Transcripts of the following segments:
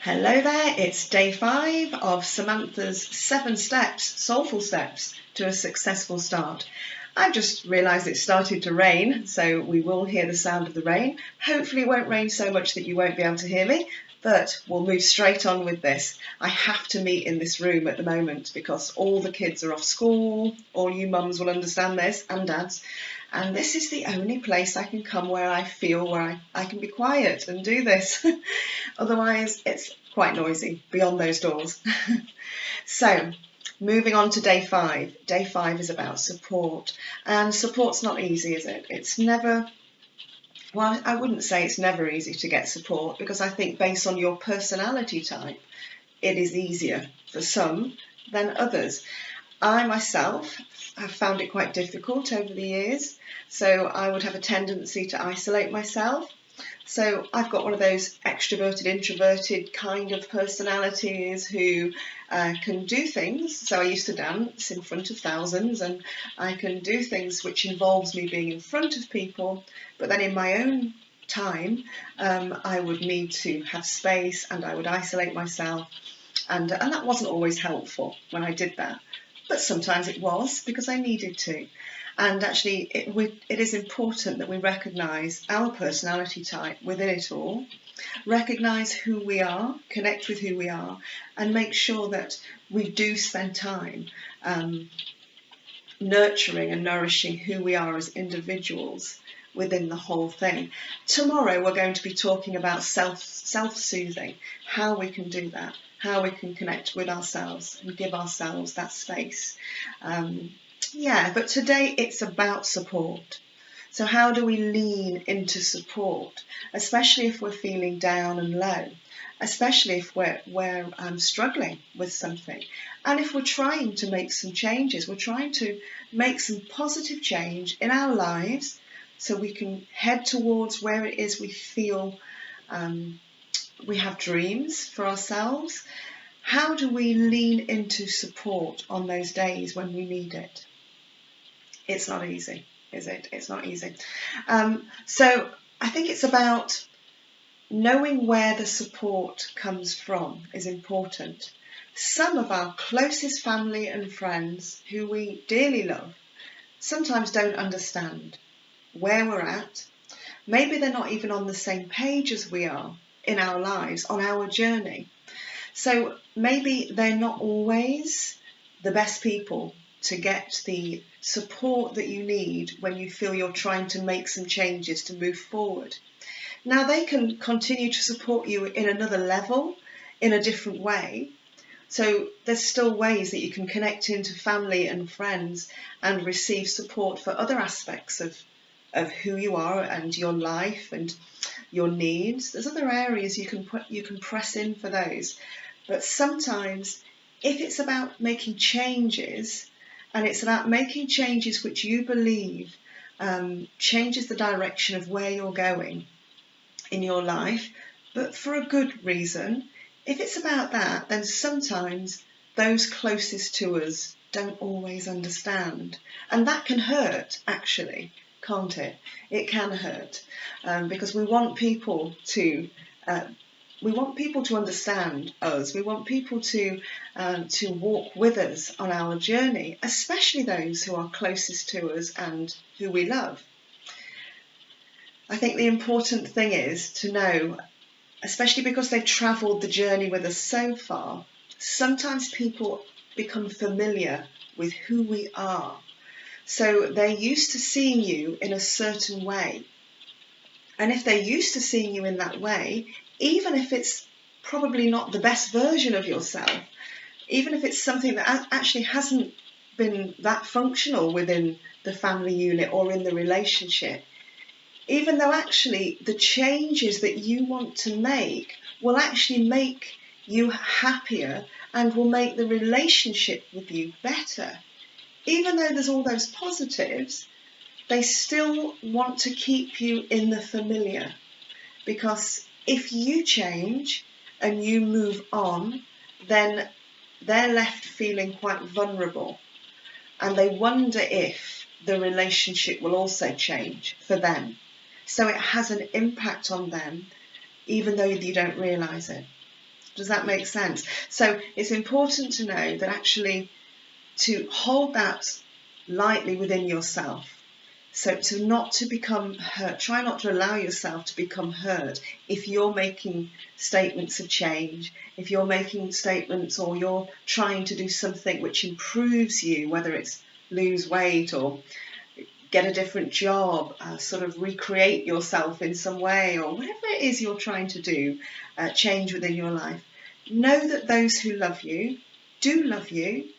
Hello there, it's day 5 of Samantha's 7 steps, soulful steps to a successful start. I've just realised it started to rain, so we will hear the sound of the rain. Hopefully it won't rain so much that you won't be able to hear me, but we'll move straight on with this. I have to meet in this room at the moment because all the kids are off school. All you mums will understand this, and dads. And this is the only place I can come where I feel I can be quiet and do this. Otherwise, it's quite noisy beyond those doors. So, moving on to day 5. Day 5 is about support. And support's not easy, is it? It's never... Well, I wouldn't say it's never easy to get support, because I think based on your personality type, it is easier for some than others. I myself have found it quite difficult over the years, so I would have a tendency to isolate myself. So I've got one of those extroverted, introverted kind of personalities who can do things. So I used to dance in front of thousands, and I can do things which involves me being in front of people, but then in my own time I would need to have space and I would isolate myself, and that wasn't always helpful when I did that, but sometimes it was because I needed to. And actually it is important that we recognise our personality type within it all, recognise who we are, connect with who we are, and make sure that we do spend time nurturing and nourishing who we are as individuals within the whole thing. Tomorrow we're going to be talking about self-soothing, how we can do that, how we can connect with ourselves and give ourselves that space. But today it's about support. So how do we lean into support, especially if we're feeling down and low, especially if we're struggling with something, and if we're trying to make some changes, we're trying to make some positive change in our lives so we can head towards where it is we feel we have dreams for ourselves. How do we lean into support on those days when we need it? It's not easy, is it? It's not easy. So I think it's about knowing where the support comes from is important. Some of our closest family and friends who we dearly love sometimes don't understand where we're at. Maybe they're not even on the same page as we are in our lives, on our journey. So maybe they're not always the best people to get the support that you need when you feel you're trying to make some changes to move forward. Now, they can continue to support you in another level, in a different way. So there's still ways that you can connect into family and friends and receive support for other aspects of who you are and your life and your needs. There's other areas you can press in for those. But sometimes if it's about making changes, and it's about making changes which you believe changes the direction of where you're going in your life, but for a good reason, if it's about that, then sometimes those closest to us don't always understand. And that can hurt, actually, can't it? It can hurt, because we want people to understand us. We want people to walk with us on our journey, especially those who are closest to us and who we love. I think the important thing is to know, especially because they've travelled the journey with us so far, sometimes people become familiar with who we are. So they're used to seeing you in a certain way. And if they're used to seeing you in that way, even if it's probably not the best version of yourself, even if it's something that actually hasn't been that functional within the family unit or in the relationship, even though actually the changes that you want to make will actually make you happier and will make the relationship with you better, even though there's all those positives, they still want to keep you in the familiar, because if you change and you move on, then they're left feeling quite vulnerable, and they wonder if the relationship will also change for them. So it has an impact on them, even though you don't realise it. Does that make sense? So it's important to know that actually to hold that lightly within yourself. So not to become hurt, try not to allow yourself to become hurt if you're making statements of change, if you're making statements or you're trying to do something which improves you, whether it's lose weight or get a different job, sort of recreate yourself in some way, or whatever it is you're trying to do, change within your life. Know that those who love you do love you,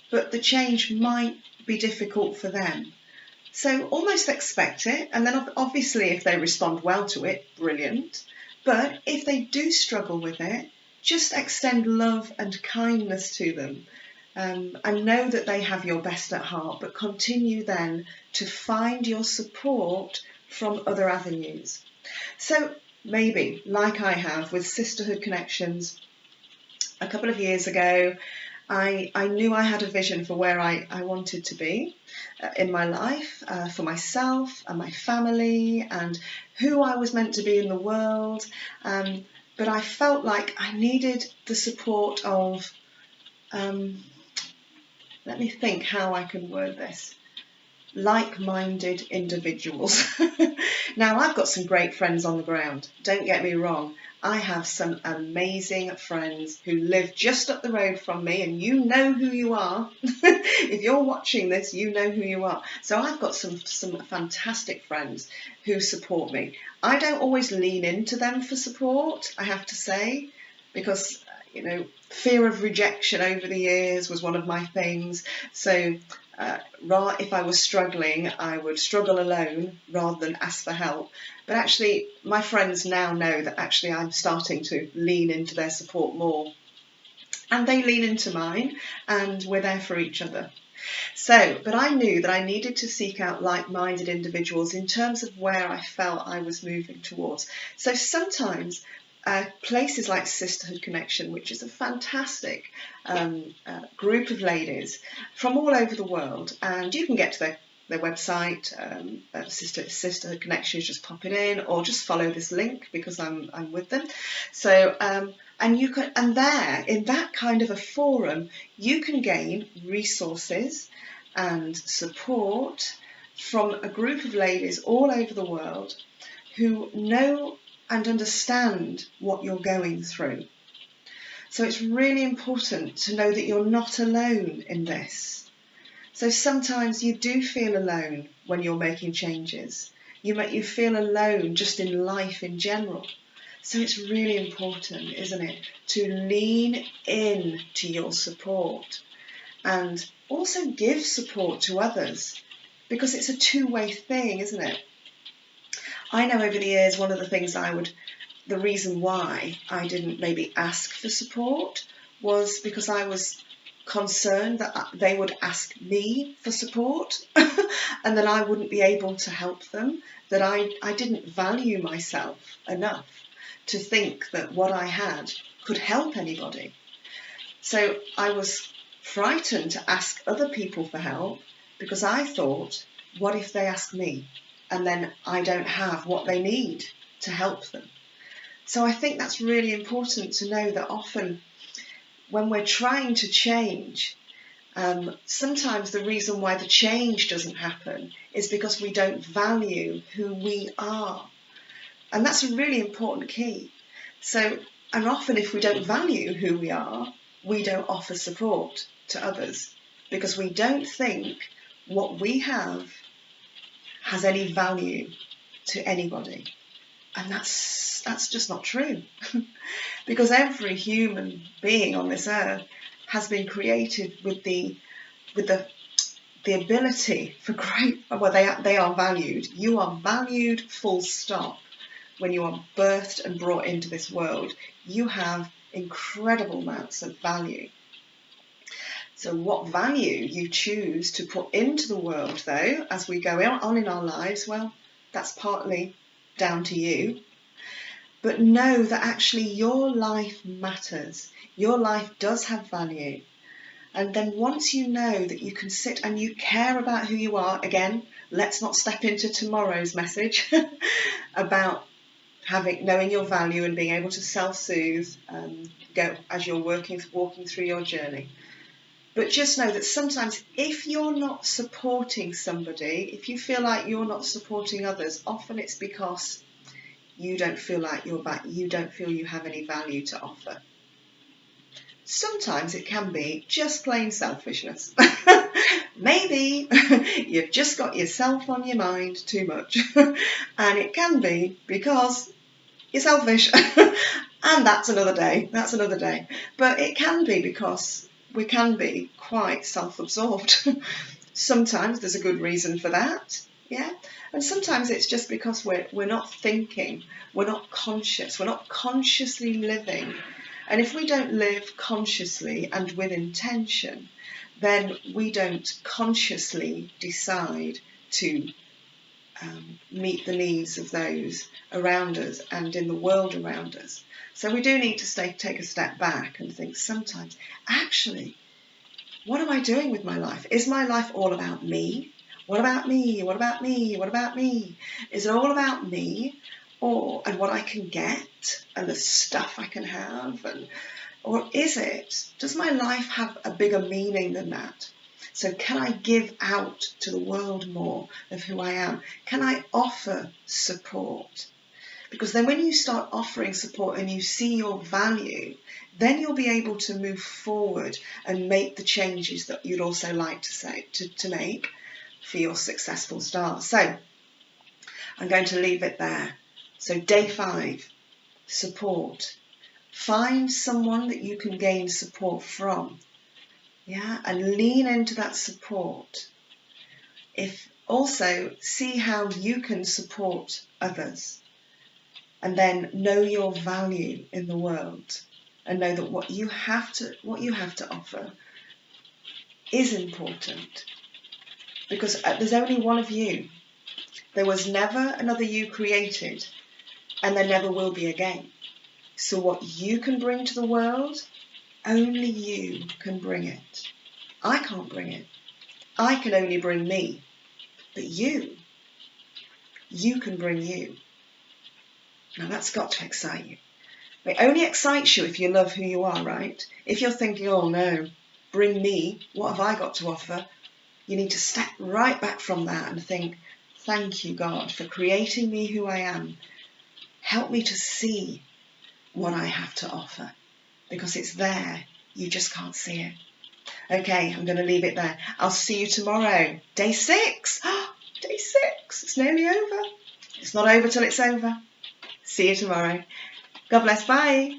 but the change might be difficult for them. So almost expect it, and then obviously if they respond well to it, brilliant. But if they do struggle with it, just extend love and kindness to them, and know that they have your best at heart, but continue then to find your support from other avenues. So maybe, like I have with Sisterhood Connections, a couple of years ago, I knew I had a vision for where I wanted to be in my life, for myself and my family and who I was meant to be in the world. But I felt like I needed the support of, let me think how I can word this, like-minded individuals. Now, I've got some great friends on the ground, don't get me wrong. I have some amazing friends who live just up the road from me, and you know who you are. If you're watching this, you know who you are. So I've got some fantastic friends who support me. I don't always lean into them for support, I have to say, because, you know, fear of rejection over the years was one of my things. So if I was struggling, I would struggle alone rather than ask for help. But actually, my friends now know that actually I'm starting to lean into their support more. And they lean into mine, and we're there for each other. So, but I knew that I needed to seek out like-minded individuals in terms of where I felt I was moving towards. So sometimes places like Sisterhood Connection, which is a fantastic group of ladies from all over the world, and you can get to their website, Sisterhood Connection, just pop it in, or just follow this link because I'm with them. So and you can, and there in that kind of a forum, you can gain resources and support from a group of ladies all over the world who know and understand what you're going through. So it's really important to know that you're not alone in this. So sometimes you do feel alone when you're making changes. You feel alone just in life in general. So it's really important, isn't it, to lean in to your support and also give support to others, because it's a two-way thing, isn't it? I know over the years, one of the things the reason why I didn't maybe ask for support was because I was concerned that they would ask me for support and that I wouldn't be able to help them, that I didn't value myself enough to think that what I had could help anybody. So I was frightened to ask other people for help because I thought, what if they ask me and then I don't have what they need to help them? So I think that's really important to know that often when we're trying to change, sometimes the reason why the change doesn't happen is because we don't value who we are. And that's a really important key. So, and often if we don't value who we are, we don't offer support to others because we don't think what we have has any value to anybody. And that's just not true. Because every human being on this earth has been created with the ability for great, well, they are valued. You are valued, full stop. When you are birthed and brought into this world, you have incredible amounts of value. So what value you choose to put into the world, though, as we go on in our lives, well, that's partly down to you. But know that actually your life matters. Your life does have value. And then once you know that you can sit and you care about who you are, again, let's not step into tomorrow's message about knowing your value and being able to self-soothe, go as you're walking through your journey. But just know that sometimes if you're not supporting somebody, if you feel like you're not supporting others, often it's because you don't feel like you don't feel you have any value to offer. Sometimes it can be just plain selfishness. Maybe you've just got yourself on your mind too much. And it can be because you're selfish. And that's another day. But it can be because we can be quite self-absorbed. Sometimes there's a good reason for that. Yeah. And sometimes it's just because we're not thinking, we're not conscious, we're not consciously living. And if we don't live consciously and with intention, then we don't consciously decide to meet the needs of those around us and in the world around us. So we do need to take a step back and think sometimes, actually, what am I doing with my life? Is my life all about me? What about me? What about me? What about me? Is it all about me? And what I can get and the stuff I can have? Or does my life have a bigger meaning than that? So can I give out to the world more of who I am? Can I offer support? Because then when you start offering support and you see your value, then you'll be able to move forward and make the changes that you'd also like to make for your successful start. So I'm going to leave it there. So day 5, support. Find someone that you can gain support from. Yeah, and lean into that support. Also see how you can support others. And then know your value in the world, and know that what you have to offer is important, because there's only one of you. There was never another you created, and there never will be again. So what you can bring to the world, only you can bring it. I can't bring it. I can only bring me. But you can bring you. Now that's got to excite you. It only excites you if you love who you are, right? If you're thinking, oh no, bring me, what have I got to offer? You need to step right back from that and think, thank you, God, for creating me who I am. Help me to see what I have to offer, because it's there. You just can't see it. Okay, I'm going to leave it there. I'll see you tomorrow. Day 6. Day 6. It's nearly over. It's not over till it's over. See you tomorrow. God bless. Bye.